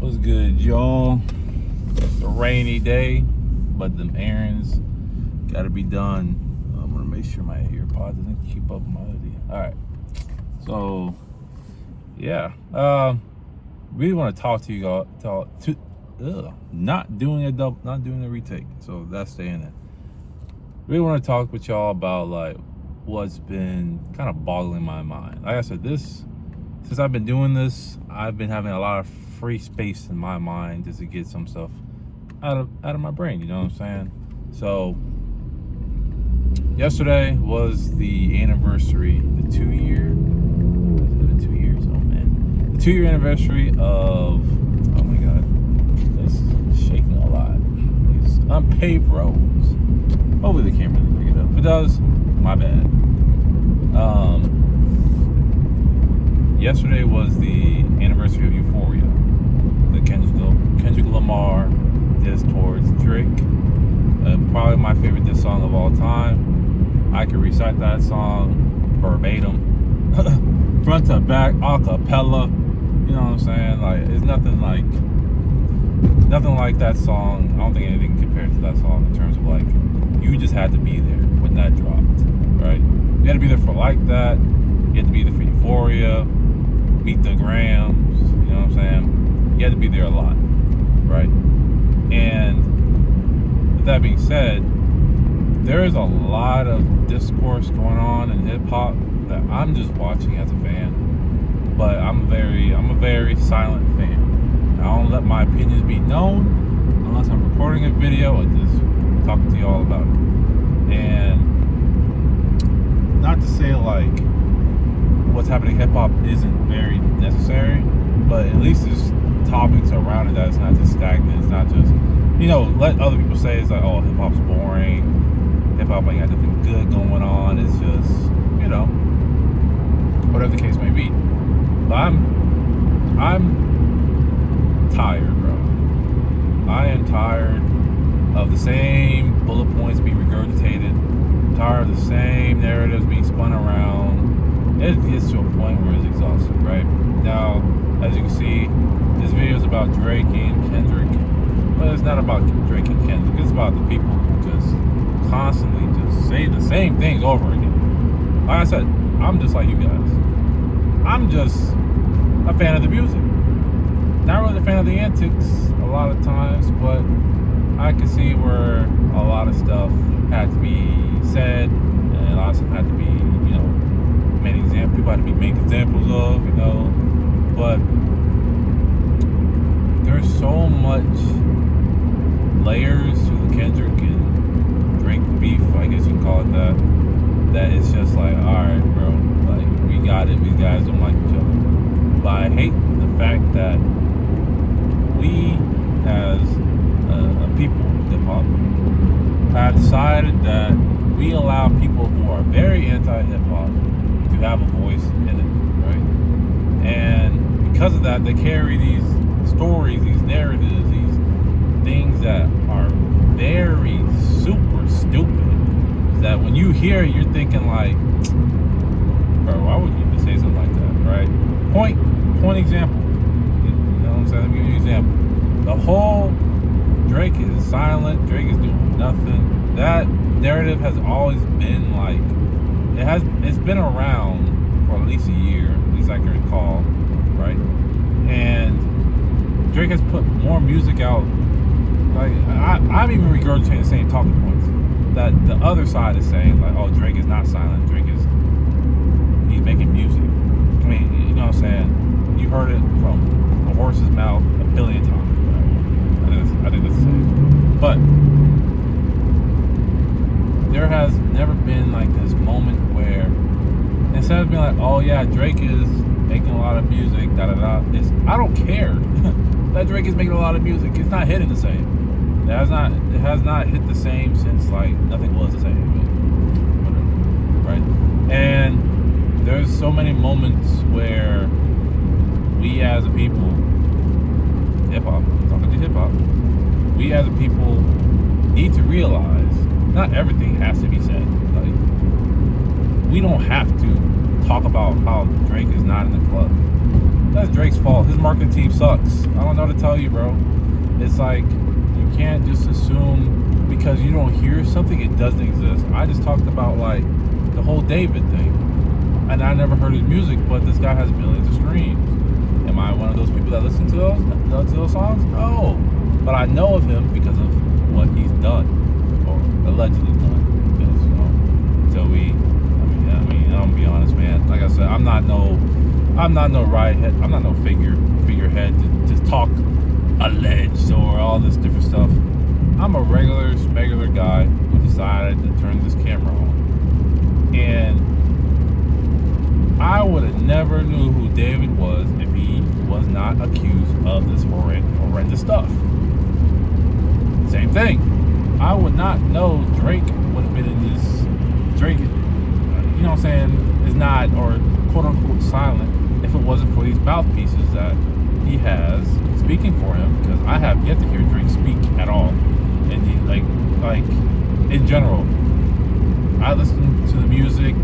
What's good, y'all? It's a rainy day, but them errands gotta be done. I'm gonna make sure my earpods doesn't keep up with my hoodie. All right. So, yeah. Really want to talk to you all. Not doing a retake. So that's staying in. Really want to talk with y'all about like what's been kind of boggling my mind. Like I said, since I've been doing this, I've been having a lot of free space in my mind just to get some stuff out of my brain. You know what I'm saying? So yesterday was the anniversary, the 2 year. Has it been 2 years? Oh man, the 2 year anniversary of. Oh my God, it's shaking a lot. These unpaved roads. Hopefully the camera doesn't pick it up. If it does, my bad. Yesterday was the anniversary of Euphoria, the Kendrick Lamar diss towards Drake. Probably my favorite diss song of all time. I could recite that song verbatim, front to back, a cappella. You know what I'm saying? Like, it's nothing like that song. I don't think anything compared to that song in terms of like, you just had to be there when that dropped, right? You had to be there for like that. You had to be there for Euphoria. Beat the grams, you know what I'm saying? You had to be there a lot, right? And with that being said, there is a lot of discourse going on in hip hop that I'm just watching as a fan, but I'm a very silent fan. I don't let my opinions be known unless I'm recording a video and just talking to y'all about it. And not to say like what's happening in hip hop isn't very necessary, but at least there's topics around it that it's not just stagnant. It's not just, let other people say it's like, oh, hip hop's boring. Hip hop ain't got nothing good going on. It's just, whatever the case may be. But I'm tired, bro. I am tired of the same bullet points being regurgitated. I'm tired of the same narratives being spun around. It gets to a point where it's exhausted, right? Now, as you can see, this video is about Drake and Kendrick. But it's not about Drake and Kendrick. It's about the people who just constantly just say the same things over again. Like I said, I'm just like you guys. I'm just a fan of the music. Not really a fan of the antics a lot of times, but I can see where a lot of stuff had to be said and a lot of stuff had to be, people had to be make examples of, but there's so much layers to the Kendrick and Drake beef, I guess you can call it that it's just like, alright, bro, like, we got it, these guys don't like each other. But I hate the fact that we, as a people, hip-hop, have decided that we allow people who are very anti-hip-hop to have a voice in it, right? And because of that, they carry these stories, these narratives, these things that are very super stupid, that when you hear it, you're thinking like, bro, why would you even say something like that, right? Point example. You know what I'm saying? Let me give you an example. The whole Drake is silent, Drake is doing nothing. That narrative has always been like, it's been around for at least a year, at least I can recall, right? And Drake has put more music out. Like, I'm even regurgitating the same talking points that the other side is saying, like, oh, Drake is not silent, he's making music. I mean, you know what I'm saying? You heard it from a horse's mouth a billion times, right? I think that's the same. But there has never been like this moment where instead of being like, oh yeah, Drake is making a lot of music, I don't care that Drake is making a lot of music. It's not hitting the same. It has not hit the same since like nothing was the same. Whatever, right? And there's so many moments where we as a people, hip hop, talking to hip hop, we as a people need to realize not everything has to be said. Like, we don't have to talk about how Drake is not in the club. That's Drake's fault. His marketing team sucks. I don't know what to tell you, bro. It's like you can't just assume because you don't hear something it doesn't exist. I just talked about like the whole David thing, and I never heard his music, but this guy has millions of streams. Am I one of those people that listen to those songs? No, but I know of him because of what he's done or allegedly done. Because until we, I mean, I'm gonna be honest, man. Like I said, I'm not no riot. I'm not no figurehead to just talk alleged or all this different stuff. I'm a regular guy who decided to turn this camera on, and I would have never knew who David was if he was not accused of this horrendous stuff. Same thing. I would not know Drake would have been in this. Drake, you know what I'm saying, is not, or quote unquote silent, if it wasn't for these mouthpieces that he has speaking for him, because I have yet to hear Drake speak at all. And he, like in general, I listened to the music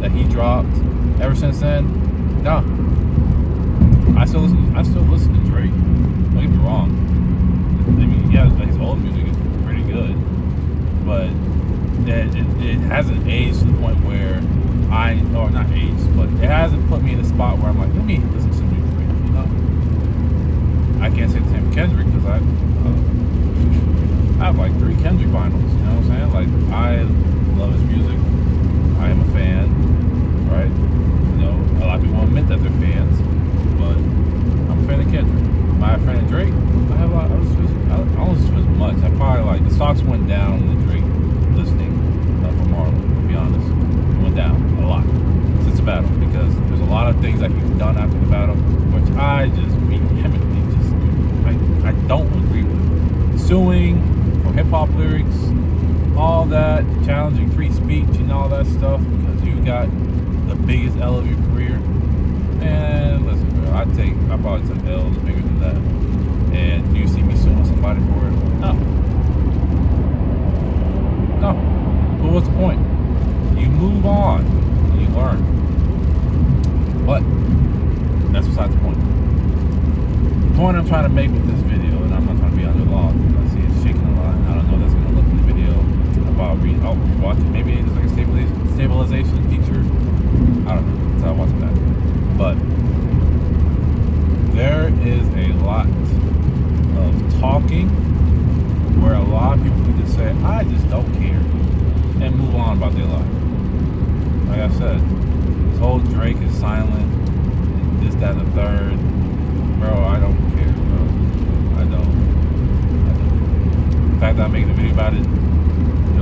that he dropped. Ever since then, no. I still listen to Drake. Don't get me wrong. I mean, yeah, his old music is pretty good, but it hasn't aged to the point where or not aged, but it hasn't put me in a spot where I'm like, let me listen to new Drake. You know, I can't say the same for Kendrick because I have like 3 Kendrick vinyls. You know what I'm saying? Like, I love his music. I am a fan, right? You know, a lot of people won't admit that they're fans, but I'm a fan of Kendrick. Am I a fan of Drake? I have a lot. I don't listen to as much. I probably like the stocks went down in the Drake listening from Marlon. To be honest, it went down a lot since the battle because there's a lot of things that he's done after the battle, which I just vehemently just I don't agree with. Suing for hip hop lyrics, all that, challenging free speech and all that stuff because you got the biggest L of your career. And listen, bro, I probably took L's bigger than that. And do you see me suing somebody for it? No. But what's the point? You move on and you learn. But that's beside the point. The point I'm trying to make with this video, and I'm not trying to be under law because I see it shaking a lot. I don't know that's gonna look in the video. I'll watch it. Maybe it's like a stabilization feature. I don't know. That's how I watch it back. But there is a lot of talking where a lot of people can just say, I just don't care, and move on about their life. Like I said, this whole Drake is silent, and this, that, and the third. Bro, I don't care, bro. I don't. The fact that I'm making a video about it, a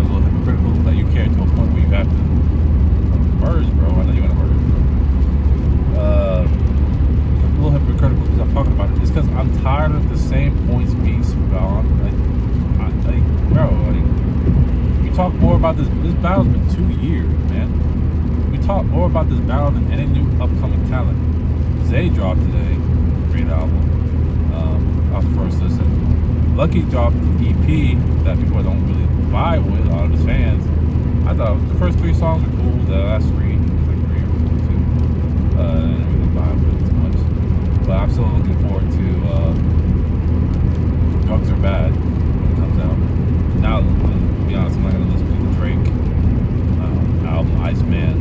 little hypocritical that you care to a point where you have to merge, bro. I know you're gonna merge, bro. A little hypocritical because I'm talking about it. It's because I'm tired of the same points being spun on. Bro, you talk more about this. This battle's been 2 years, man. We talk more about this battle than any new upcoming talent. Zay dropped today, great album. Off the first listen. Lucky dropped the EP that people don't really vibe with, a lot of his fans. I thought the first 3 songs were cool. The last 3, like 3 or 2, I didn't really vibe with it too much. But I'm still looking forward to Drugs Are Bad when it comes out. Now, to be honest, I'm not gonna listen to the Drake album, Iceman.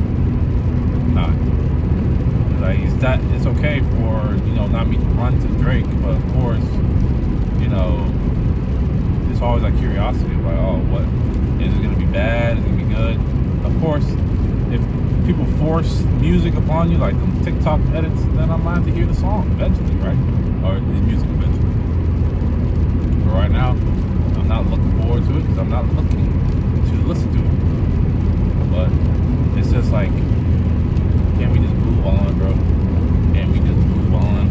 Not. Like, it's okay for, not me to run to Drake, but of course, it's always like curiosity of like, oh, what is it gonna be bad? Is it gonna be good? Of course, if people force music upon you, like the TikTok edits, then I might have to hear the song eventually, right? Or the music eventually. But right now, I'm not looking forward to it because I'm not looking to listen to it. But it's just like, can we just move on, bro? Can we just move on?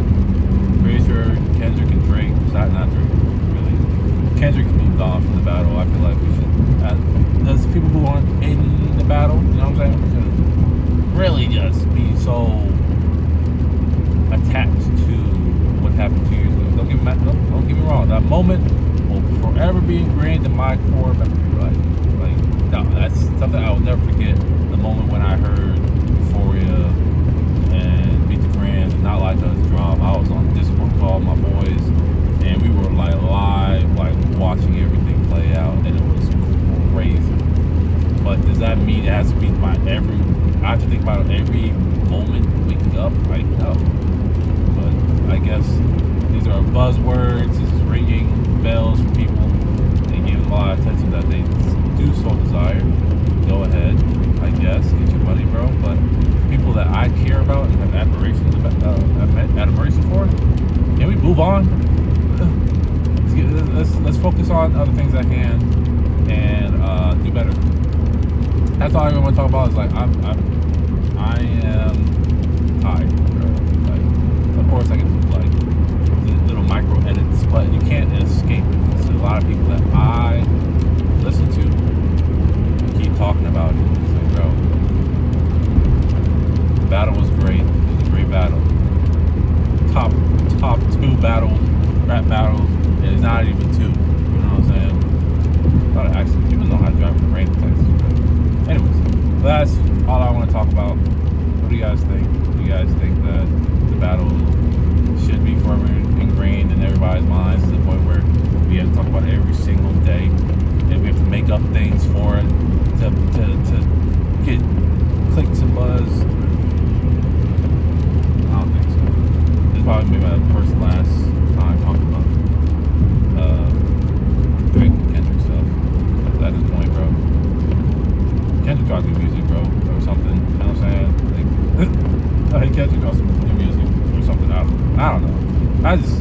Pretty sure Kendrick and Drake, not Drake, really. Kendrick moved on from the battle. I feel like we should. There's people who aren't in the battle, you know what I'm saying? We shouldn't really just be so attached to what happened 2 years ago. Don't get me wrong. That moment will forever be ingrained in my core memory. Like, no, that's something I will never forget. The moment when I heard Euphoria and Beat the Grand not like us drum. I was on Discord with all my boys, and we were like live, like watching everything play out, and it was crazy. But does that mean it has to be I have to think about every moment waking up? Like, no. But I guess these are buzzwords. This is ringing bells for people. They give them a lot of attention that they do so desire. Go ahead, I guess, get your money, bro. But people that I care about and have admiration for, can we move on? Let's focus on other things at hand and do better. That's all I want to talk about. Is like I am tired, bro. Like, of course I can do like little micro edits, but you can't escape it. There's a lot of people that I listen to keep talking about it. It's like, bro, the battle was great. It was a great battle. Top 2 rap battles. And it's not even 2. You know what I'm saying? A lot of actually people know how to drive in the rain in Texas. Anyways, that's all I want to talk about. What do you guys think? Do you guys think that the battle should be forever ingrained in everybody's minds to the point where we have to talk about it every single day, and we have to make up things for it to get clicks and buzz? I don't think so. This is probably maybe my first and last time talking about Drake and Kendrick stuff. At this point, bro. Kendrick got new music, bro, or something. You know what I'm saying? Like, Kendrick got some new music or something. I don't know. I just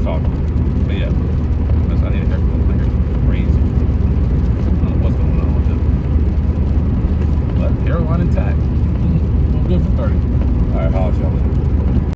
talking. But yeah, I need a haircut. My hair's crazy. I don't know what's going on with it. But hairline intact. Good for 30. Alright, holla at y'all later.